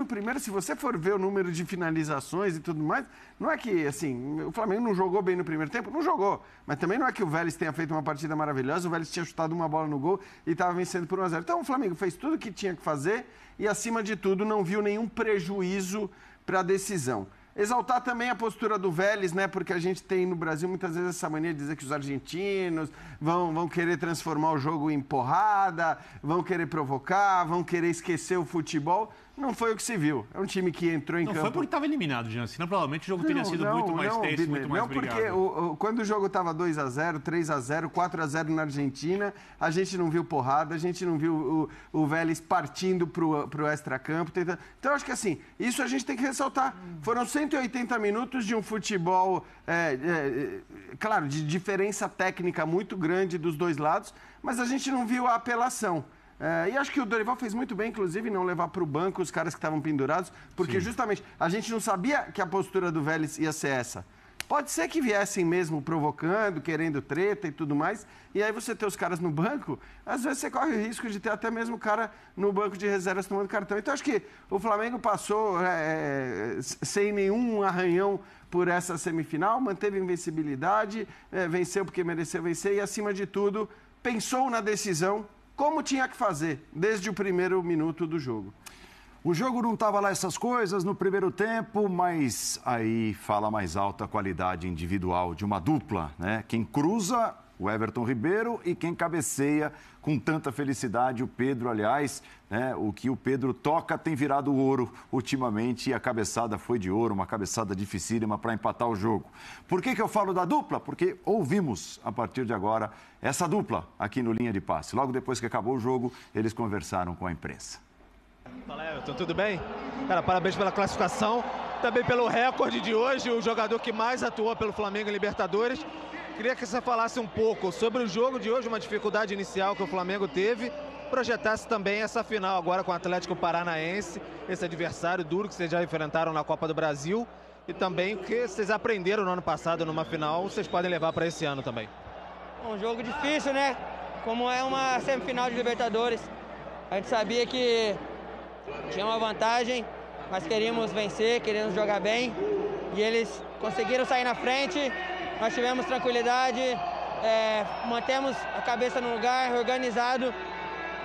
Primeiro, se você for ver o número de finalizações e tudo mais, não é que, assim, o Flamengo não jogou bem no primeiro tempo? Não jogou. Mas também não é que o Vélez tenha feito uma partida maravilhosa, o Vélez tinha chutado uma bola no gol e estava vencendo por 1-0. Então, o Flamengo fez tudo o que tinha que fazer e, acima de tudo, não viu nenhum prejuízo para a decisão. Exaltar também a postura do Vélez, né? Porque a gente tem no Brasil muitas vezes essa mania de dizer que os argentinos vão querer transformar o jogo em porrada, vão querer provocar, vão querer esquecer o futebol. Não foi o que se viu. É um time que entrou em campo... Não foi porque estava eliminado, Jean. Senão, provavelmente, o jogo teria sido muito mais tenso, muito mais brigado. Não, porque quando o jogo estava 2-0, 3-0, 4-0 na Argentina, a gente não viu porrada, a gente não viu o Vélez partindo para o extracampo. Então, eu acho que, assim, isso a gente tem que ressaltar. Foram 180 minutos de um futebol, claro, de diferença técnica muito grande dos dois lados, mas a gente não viu a apelação. E acho que o Dorival fez muito bem, inclusive, não levar para o banco os caras que estavam pendurados, porque justamente a gente não sabia que a postura do Vélez ia ser essa. Pode ser que viessem mesmo provocando, querendo treta e tudo mais, e aí você ter os caras no banco, às vezes você corre o risco de ter até mesmo o cara no banco de reservas tomando cartão. Então acho que o Flamengo passou sem nenhum arranhão por essa semifinal, manteve invencibilidade, venceu porque mereceu vencer e, acima de tudo, pensou na decisão como tinha que fazer, desde o primeiro minuto do jogo. O jogo não estava lá essas coisas no primeiro tempo, mas aí fala mais alta a qualidade individual de uma dupla, né? Quem cruza, o Everton Ribeiro, e quem cabeceia com tanta felicidade, o Pedro, aliás, né? O que o Pedro toca tem virado ouro ultimamente e a cabeçada foi de ouro, uma cabeçada dificílima para empatar o jogo. Por que eu falo da dupla? Porque ouvimos, a partir de agora, essa dupla aqui no Linha de Passe. Logo depois que acabou o jogo, eles conversaram com a imprensa. Fala, Everton, tudo bem? Cara, parabéns pela classificação, também pelo recorde de hoje, o jogador que mais atuou pelo Flamengo em Libertadores. Queria que você falasse um pouco sobre o jogo de hoje, uma dificuldade inicial que o Flamengo teve, projetasse também essa final agora com o Atlético Paranaense, esse adversário duro que vocês já enfrentaram na Copa do Brasil, e também o que vocês aprenderam no ano passado numa final, vocês podem levar para esse ano também. Um jogo difícil, né? Como é uma semifinal de Libertadores, a gente sabia que tinha uma vantagem, mas queríamos vencer, queríamos jogar bem, e eles conseguiram sair na frente. Nós tivemos tranquilidade, mantemos a cabeça no lugar, organizado,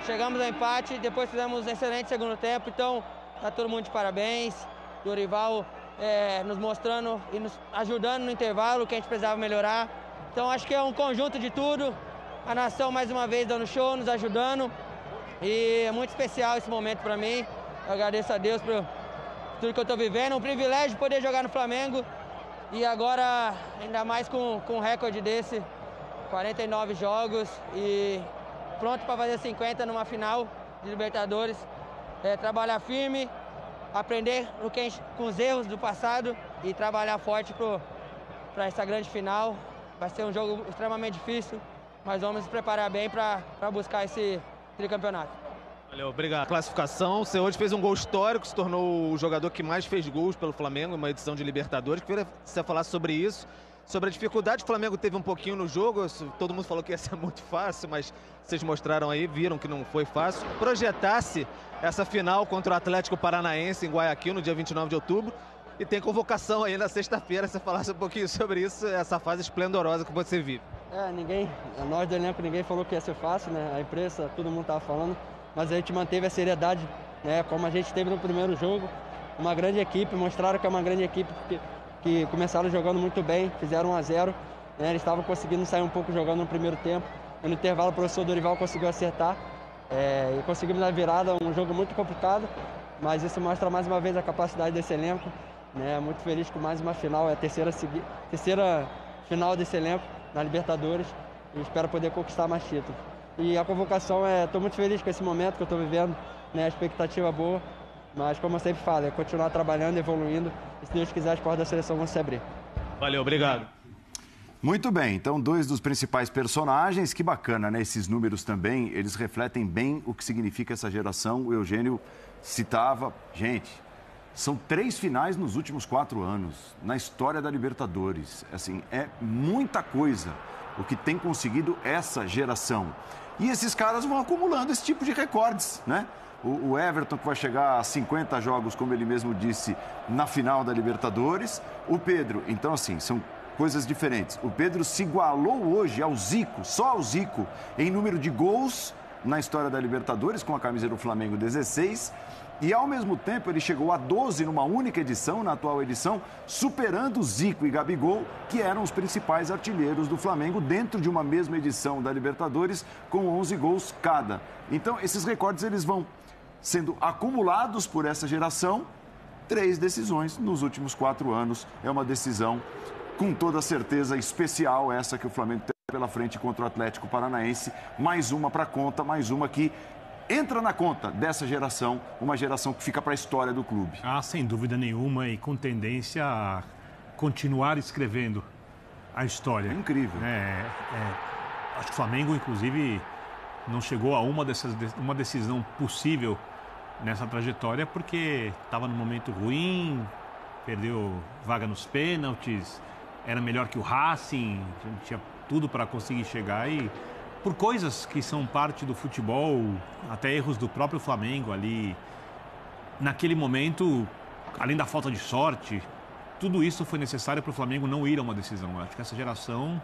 chegamos ao empate, depois fizemos um excelente segundo tempo, então tá todo mundo de parabéns. Dorival nos mostrando e nos ajudando no intervalo, que a gente precisava melhorar. Então acho que é um conjunto de tudo, a nação mais uma vez dando show, nos ajudando, e é muito especial esse momento para mim. Eu agradeço a Deus por tudo que eu estou vivendo, um privilégio poder jogar no Flamengo. E agora, ainda mais com um recorde desse, 49 jogos e pronto para fazer 50 numa final de Libertadores. Trabalhar firme, aprender com os erros do passado e trabalhar forte para essa grande final. Vai ser um jogo extremamente difícil, mas vamos nos preparar bem para buscar esse tricampeonato. Valeu, obrigado. Classificação, você hoje fez um gol histórico, se tornou o jogador que mais fez gols pelo Flamengo, uma edição de Libertadores. Queria que você falasse sobre isso, sobre a dificuldade que o Flamengo teve um pouquinho no jogo. Todo mundo falou que ia ser muito fácil, mas vocês mostraram aí, viram que não foi fácil. Projetasse essa final contra o Atlético Paranaense em Guayaquil, no dia 29 de outubro. E tem convocação aí na sexta-feira, você falasse um pouquinho sobre isso, essa fase esplendorosa que você vive. Nós do elenco, ninguém falou que ia ser fácil, né? A imprensa, todo mundo estava falando. Mas a gente manteve a seriedade, né, como a gente teve no primeiro jogo. Uma grande equipe, mostraram que é uma grande equipe que começaram jogando muito bem, fizeram 1-0. Né, eles estavam conseguindo sair um pouco jogando no primeiro tempo. E no intervalo o professor Dorival conseguiu acertar e conseguimos a virada, um jogo muito complicado. Mas isso mostra mais uma vez a capacidade desse elenco. Né, muito feliz com mais uma final, é a terceira final desse elenco na Libertadores. E espero poder conquistar mais títulos. E a convocação, estou muito feliz com esse momento que eu estou vivendo, né? A expectativa boa, mas como eu sempre falo, é continuar trabalhando, evoluindo, e se Deus quiser as portas da seleção vão se abrir. Valeu, obrigado. Muito bem, então 2 dos principais personagens, que bacana, né? Esses números também, eles refletem bem o que significa essa geração. O Eugênio citava, gente, São 3 finais nos últimos 4 anos, na história da Libertadores. Assim, é muita coisa o que tem conseguido essa geração. E esses caras vão acumulando esse tipo de recordes, né? O Everton, que vai chegar a 50 jogos, como ele mesmo disse, na final da Libertadores. O Pedro, então assim, são coisas diferentes. O Pedro se igualou hoje ao Zico, só ao Zico, em número de gols na história da Libertadores, com a camisa do Flamengo 16. E, ao mesmo tempo, ele chegou a 12 numa única edição, na atual edição, superando Zico e Gabigol, que eram os principais artilheiros do Flamengo dentro de uma mesma edição da Libertadores, com 11 gols cada. Então, esses recordes eles vão sendo acumulados por essa geração. 3 decisões nos últimos 4 anos. É uma decisão, com toda certeza, especial, essa que o Flamengo tem pela frente contra o Atlético Paranaense. Mais uma para conta, mais uma que entra na conta dessa geração, uma geração que fica para a história do clube. Ah, sem dúvida nenhuma, e com tendência a continuar escrevendo a história. É incrível. Acho que o Flamengo, inclusive, não chegou a uma decisão possível nessa trajetória porque estava num momento ruim, perdeu vaga nos pênaltis, era melhor que o Racing, tinha tudo para conseguir chegar e por coisas que são parte do futebol, até erros do próprio Flamengo ali, naquele momento, além da falta de sorte, tudo isso foi necessário para o Flamengo não ir a uma decisão. Eu acho que essa geração,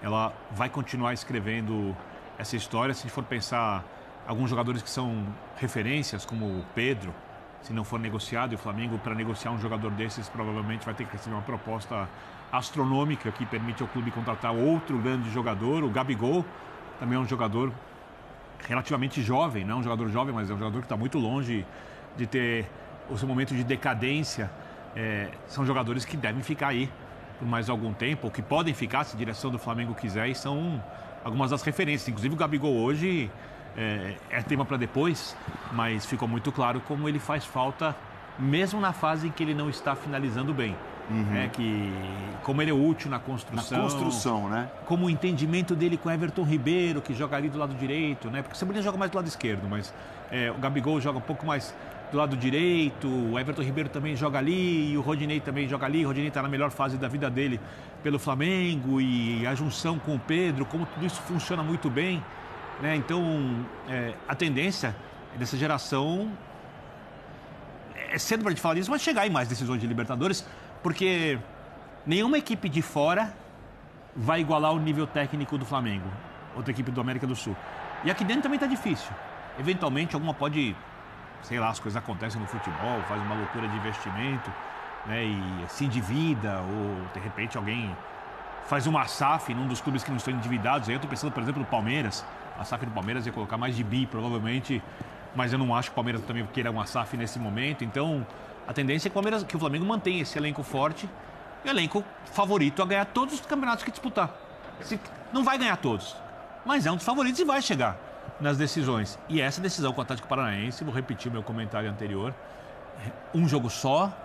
ela vai continuar escrevendo essa história. Se a gente for pensar alguns jogadores que são referências, como o Pedro, se não for negociado, e o Flamengo, para negociar um jogador desses, provavelmente vai ter que receber uma proposta astronômica que permite ao clube contratar outro grande jogador. O Gabigol também é um jogador relativamente jovem, não é um jogador jovem, mas é um jogador que está muito longe de ter o seu momento de decadência. São jogadores que devem ficar aí por mais algum tempo, ou que podem ficar se a direção do Flamengo quiser, e são algumas das referências. Inclusive o Gabigol hoje é tema para depois, mas ficou muito claro como ele faz falta, mesmo na fase em que ele não está finalizando bem. Que como ele é útil na construção. Na construção, né? Como o entendimento dele com Everton Ribeiro, que joga ali do lado direito, né? Porque o Cebolinha joga mais do lado esquerdo, mas o Gabigol joga um pouco mais do lado direito, o Everton Ribeiro também joga ali, e o Rodinei também joga ali. O Rodinei está na melhor fase da vida dele pelo Flamengo, e a junção com o Pedro, como tudo isso funciona muito bem, né? Então, a tendência dessa geração, é cedo para a gente falar disso, mas chegar em mais decisões de Libertadores, porque nenhuma equipe de fora vai igualar o nível técnico do Flamengo, outra equipe do América do Sul. E aqui dentro também está difícil. Eventualmente, alguma pode, sei lá, as coisas acontecem no futebol, faz uma loucura de investimento, né, e se endivida, ou de repente alguém faz uma SAF num dos clubes que não estão endividados. Aí eu estou pensando, por exemplo, no Palmeiras. A SAF do Palmeiras ia colocar mais de bi, provavelmente, mas eu não acho que o Palmeiras também queira uma SAF nesse momento. Então, a tendência é que o Flamengo mantenha esse elenco forte, e elenco favorito a ganhar todos os campeonatos que disputar. Não vai ganhar todos, mas é um dos favoritos e vai chegar nas decisões. E essa decisão com o Atlético Paranaense, vou repetir o meu comentário anterior, um jogo só,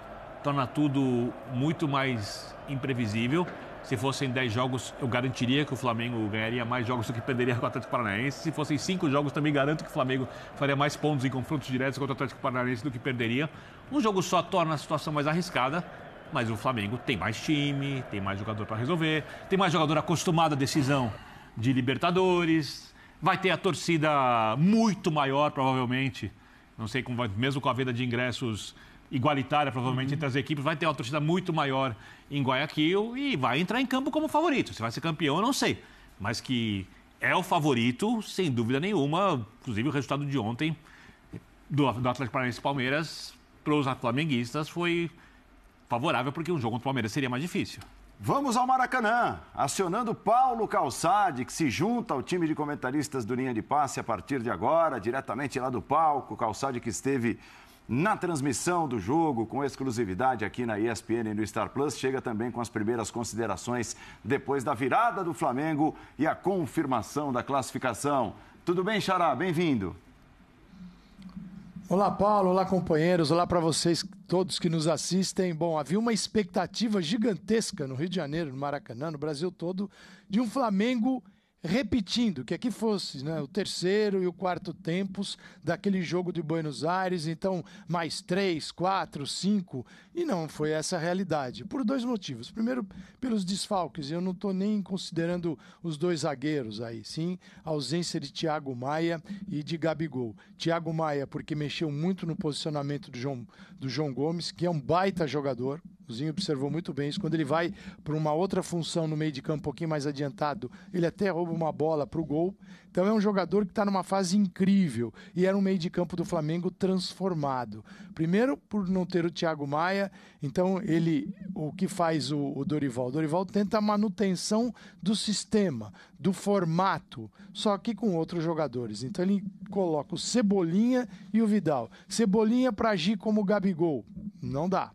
torna tudo muito mais imprevisível. Se fossem 10 jogos, eu garantiria que o Flamengo ganharia mais jogos do que perderia com o Atlético Paranaense. Se fossem 5 jogos, também garanto que o Flamengo faria mais pontos em confrontos diretos contra o Atlético Paranaense do que perderia. Um jogo só torna a situação mais arriscada, mas o Flamengo tem mais time, tem mais jogador para resolver, tem mais jogador acostumado à decisão de Libertadores, vai ter a torcida muito maior, provavelmente. Não sei como vai, mesmo com a venda de ingressos igualitária, provavelmente, entre as equipes, vai ter uma torcida muito maior em Guayaquil e vai entrar em campo como favorito. Se vai ser campeão, eu não sei. Mas que é o favorito, sem dúvida nenhuma. Inclusive, o resultado de ontem do Atlético Paranaense e Palmeiras para os flamenguistas foi favorável, porque um jogo contra o Palmeiras seria mais difícil. Vamos ao Maracanã, acionando Paulo Calçade, que se junta ao time de comentaristas do Linha de Passe a partir de agora, diretamente lá do palco. Calçade que esteve na transmissão do jogo, com exclusividade aqui na ESPN e no Star Plus, chega também com as primeiras considerações depois da virada do Flamengo e a confirmação da classificação. Tudo bem, Xará? Bem-vindo. Olá, Paulo. Olá, companheiros. Olá para vocês todos que nos assistem. Bom, havia uma expectativa gigantesca no Rio de Janeiro, no Maracanã, no Brasil todo, de um Flamengo repetindo, que aqui fosse, né, o terceiro e o quarto tempos daquele jogo de Buenos Aires, então mais 3, 4, 5, e não foi essa a realidade, por 2 motivos. Primeiro, pelos desfalques, eu não estou nem considerando os 2 zagueiros aí, sim, a ausência de Thiago Maia e de Gabigol. Thiago Maia, porque mexeu muito no posicionamento do João Gomes, que é um baita jogador. O Zinho observou muito bem isso. Quando ele vai para uma outra função no meio de campo, um pouquinho mais adiantado, ele até rouba uma bola para o gol. Então é um jogador que está numa fase incrível. E era um meio de campo do Flamengo transformado. Primeiro, por não ter o Thiago Maia. Então, o que faz o Dorival? O Dorival tenta a manutenção do sistema, do formato, só que com outros jogadores. Então, ele coloca o Cebolinha e o Vidal. Cebolinha para agir como o Gabigol. Não dá.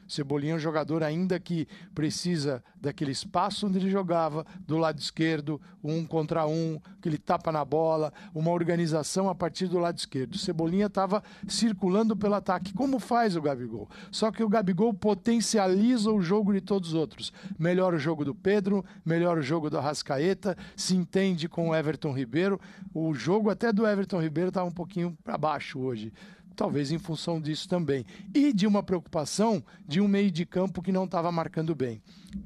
Cebolinha é um jogador ainda que precisa daquele espaço onde ele jogava, do lado esquerdo, 1 contra 1, aquele tapa na bola, uma organização a partir do lado esquerdo. O Cebolinha estava circulando pelo ataque, como faz o Gabigol. Só que o Gabigol potencializa o jogo de todos os outros. Melhora o jogo do Pedro, melhora o jogo do Arrascaeta, se entende com o Everton Ribeiro. O jogo até do Everton Ribeiro estava um pouquinho para baixo hoje. Talvez em função disso também. E de uma preocupação de um meio de campo que não estava marcando bem.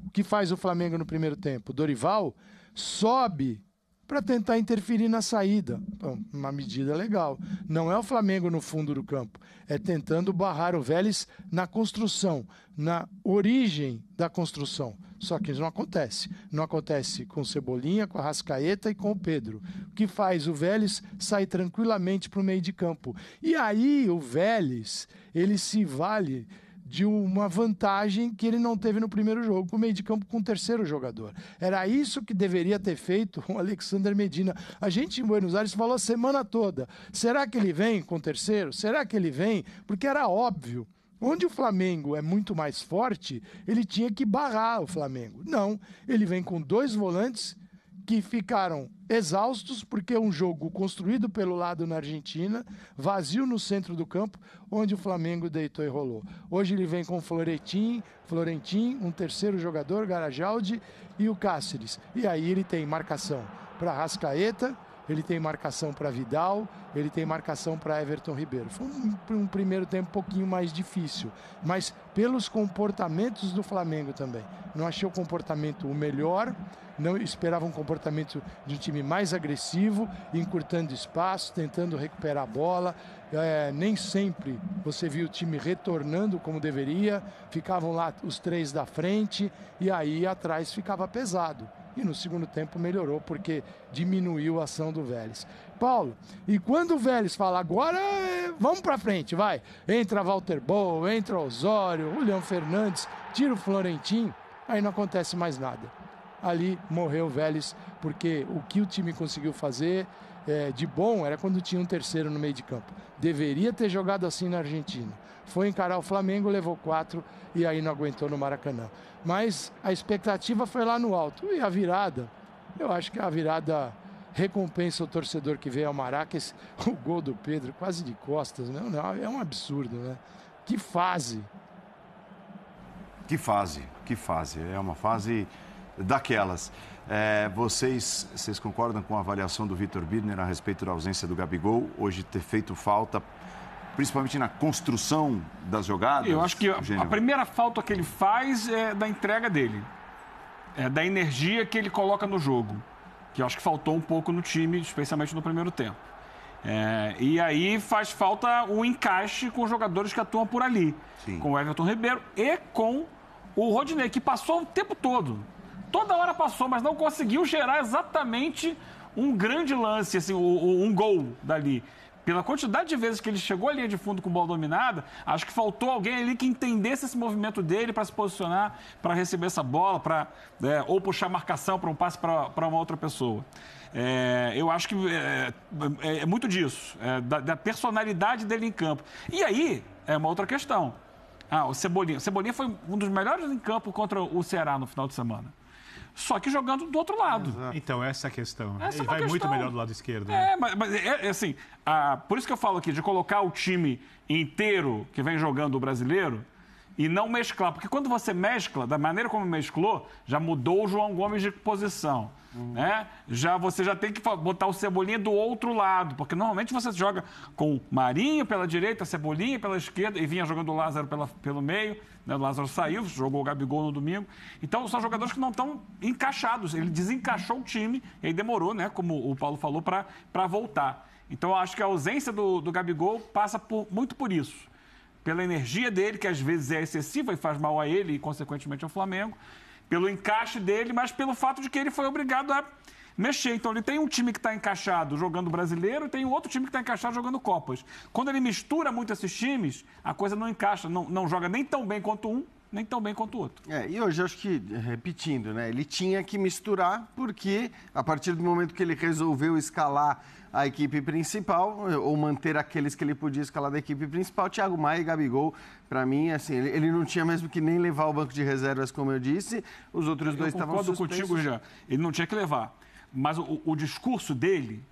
O que faz o Flamengo no primeiro tempo? Dorival sobe para tentar interferir na saída. Então, uma medida legal. Não é o Flamengo no fundo do campo. É tentando barrar o Vélez na construção, na origem da construção. Só que isso não acontece. Não acontece com o Cebolinha, com a Arrascaeta e com o Pedro. O que faz o Vélez sai tranquilamente para o meio de campo. E aí o Vélez, ele se vale de uma vantagem que ele não teve no primeiro jogo, com o meio de campo com o terceiro jogador. Era isso que deveria ter feito o Alexander Medina. A gente em Buenos Aires falou a semana toda. Será que ele vem com o terceiro? Será que ele vem? Porque era óbvio. Onde o Flamengo é muito mais forte, ele tinha que barrar o Flamengo. Não, ele vem com 2 volantes que ficaram exaustos, porque é um jogo construído pelo lado na Argentina, vazio no centro do campo, onde o Flamengo deitou e rolou. Hoje ele vem com o Florentin, um terceiro jogador, Garajaldi, e o Cáceres. E aí ele tem marcação para Arrascaeta, ele tem marcação para Vidal, ele tem marcação para Everton Ribeiro. Foi um primeiro tempo um pouquinho mais difícil, mas pelos comportamentos do Flamengo também. Não achei o comportamento o melhor, não esperava um comportamento de um time mais agressivo, encurtando espaço, tentando recuperar a bola. Nem sempre você viu o time retornando como deveria, ficavam lá os 3 da frente e aí atrás ficava pesado. E no segundo tempo melhorou, porque diminuiu a ação do Vélez. Paulo, e quando o Vélez fala, agora vamos pra frente, vai. Entra Walter Boa, entra Osório, Julián Fernandes, tira o Florentin, aí não acontece mais nada. Ali morreu o Vélez, porque o que o time conseguiu fazer de bom era quando tinha um terceiro no meio de campo. Deveria ter jogado assim na Argentina. Foi encarar o Flamengo, levou 4 e aí não aguentou no Maracanã. Mas a expectativa foi lá no alto. E a virada, eu acho que a virada recompensa o torcedor que veio ao Maracanã. O gol do Pedro, quase de costas, né? É um absurdo, né? Que fase! Que fase. É uma fase daquelas. Vocês concordam com a avaliação do Vitor Birner a respeito da ausência do Gabigol? Hoje ter feito falta, principalmente na construção das jogadas? Eu acho que a primeira falta que ele faz é da entrega dele. É da energia que ele coloca no jogo. Que eu acho que faltou um pouco no time, especialmente no primeiro tempo. E aí faz falta o encaixe com os jogadores que atuam por ali. Sim. Com o Everton Ribeiro e com o Rodinei, que passou o tempo todo. Toda hora passou, mas não conseguiu gerar exatamente um grande lance, assim, um gol dali. Pela quantidade de vezes que ele chegou à linha de fundo com bola dominada, acho que faltou alguém ali que entendesse esse movimento dele para se posicionar, para receber essa bola, ou puxar marcação para um passe para uma outra pessoa. Eu acho que é muito disso, da personalidade dele em campo. E aí, é uma outra questão. O Cebolinha. O Cebolinha foi um dos melhores em campo contra o Ceará no final de semana. Só que jogando do outro lado. Exato. Então, essa é a questão. Ele vai muito melhor do lado esquerdo. Mas assim, por isso que eu falo aqui, de colocar o time inteiro que vem jogando o brasileiro e não mesclar. Porque quando você mescla, da maneira como mesclou, já mudou o João Gomes de posição. né? Você já tem que botar o Cebolinha do outro lado, porque normalmente você joga com Marinho pela direita, Cebolinha pela esquerda, e vinha jogando o Lázaro pelo meio, né? O Lázaro saiu, jogou o Gabigol no domingo. Então, são jogadores que não estão encaixados. Ele desencaixou o time, e aí demorou, né? Como o Paulo falou, para voltar. Então, eu acho que a ausência do Gabigol passa muito por isso. Pela energia dele, que às vezes é excessiva e faz mal a ele e, consequentemente, ao Flamengo. Pelo encaixe dele, mas pelo fato de que ele foi obrigado a mexer. Então, ele tem um time que está encaixado jogando brasileiro e tem um outro time que está encaixado jogando Copas. Quando ele mistura muito esses times, a coisa não encaixa, não joga nem tão bem quanto um, nem tão bem quanto o outro. E hoje, acho que, repetindo, né, ele tinha que misturar, porque a partir do momento que ele resolveu escalar a equipe principal, ou manter aqueles que ele podia escalar da equipe principal, Thiago Maia e Gabigol, para mim, assim, ele não tinha mesmo que nem levar o banco de reservas, como eu disse, os outros dois estavam suspensos. Eu concordo contigo, já. Ele não tinha que levar. Mas o discurso dele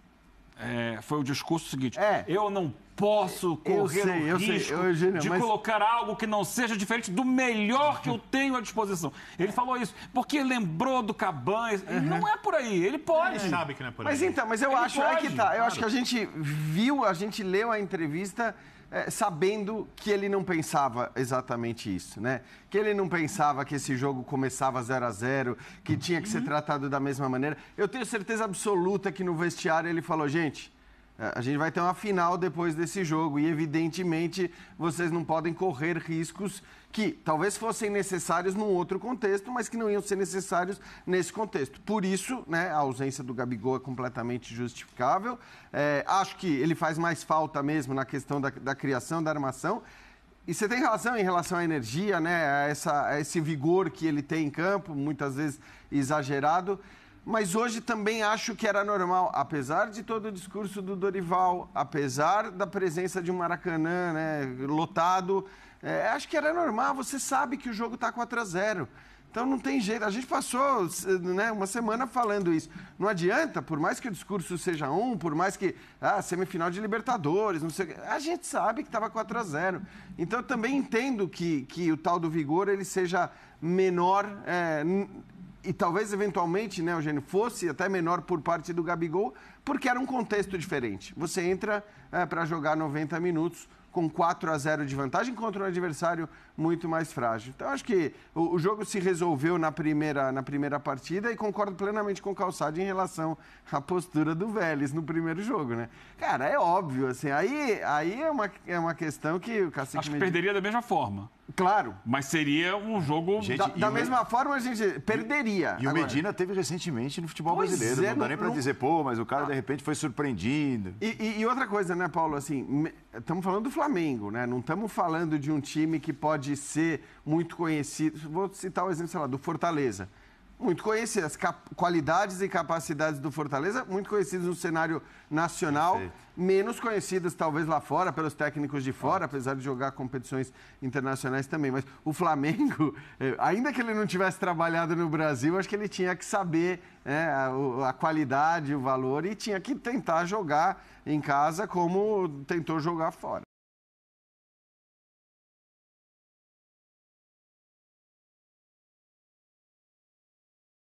foi o discurso seguinte, eu não posso correr o risco de colocar algo que não seja diferente do melhor que eu tenho à disposição. Ele falou isso porque lembrou do Cabanhas. Não é por aí, ele pode. Ele sabe que não é por aí. Mas eu acho, eu acho que a gente leu a entrevista sabendo que ele não pensava exatamente isso, né? Que ele não pensava que esse jogo começava 0-0, que tinha que ser tratado da mesma maneira. Eu tenho certeza absoluta que no vestiário ele falou, gente, a gente vai ter uma final depois desse jogo e, evidentemente, vocês não podem correr riscos que talvez fossem necessários num outro contexto, mas que não iam ser necessários nesse contexto. Por isso, né, a ausência do Gabigol é completamente justificável. Acho que ele faz mais falta mesmo na questão da criação, da armação. E você tem razão em relação à energia, né, a esse vigor que ele tem em campo, muitas vezes exagerado. Mas hoje também acho que era normal, apesar de todo o discurso do Dorival, apesar da presença de um Maracanã, né, lotado, acho que era normal, você sabe que o jogo está 4-0. Então não tem jeito, a gente passou, né, uma semana falando isso. Não adianta, por mais que o discurso seja por mais que semifinal de Libertadores, não sei, a gente sabe que estava 4-0. Então eu também entendo que o tal do vigor ele seja menor, e talvez, eventualmente, né, Eugênio, fosse até menor por parte do Gabigol, porque era um contexto diferente. Você entra para jogar 90 minutos com 4-0 de vantagem contra um adversário muito mais frágil. Então, acho que o jogo se resolveu na primeira partida e concordo plenamente com o Calçade em relação à postura do Vélez no primeiro jogo, né? Cara, é óbvio, assim, aí é uma questão que o Cacique... Acho que perderia da mesma forma. Claro. Mas seria um jogo... Da mesma forma, a gente perderia. E o Medina teve recentemente no futebol brasileiro. Não dá nem para dizer, mas o cara, de repente, foi surpreendido. E outra coisa, né, Paulo? Assim, estamos falando do Flamengo, né? Não estamos falando de um time que pode ser muito conhecido. Vou citar o exemplo, sei lá, do Fortaleza. Muito conhecido, as qualidades e capacidades do Fortaleza, muito conhecidas no cenário nacional, menos conhecidas talvez lá fora, pelos técnicos de fora, apesar de jogar competições internacionais também. Mas o Flamengo, ainda que ele não tivesse trabalhado no Brasil, acho que ele tinha que saber a qualidade, o valor, e tinha que tentar jogar em casa como tentou jogar fora.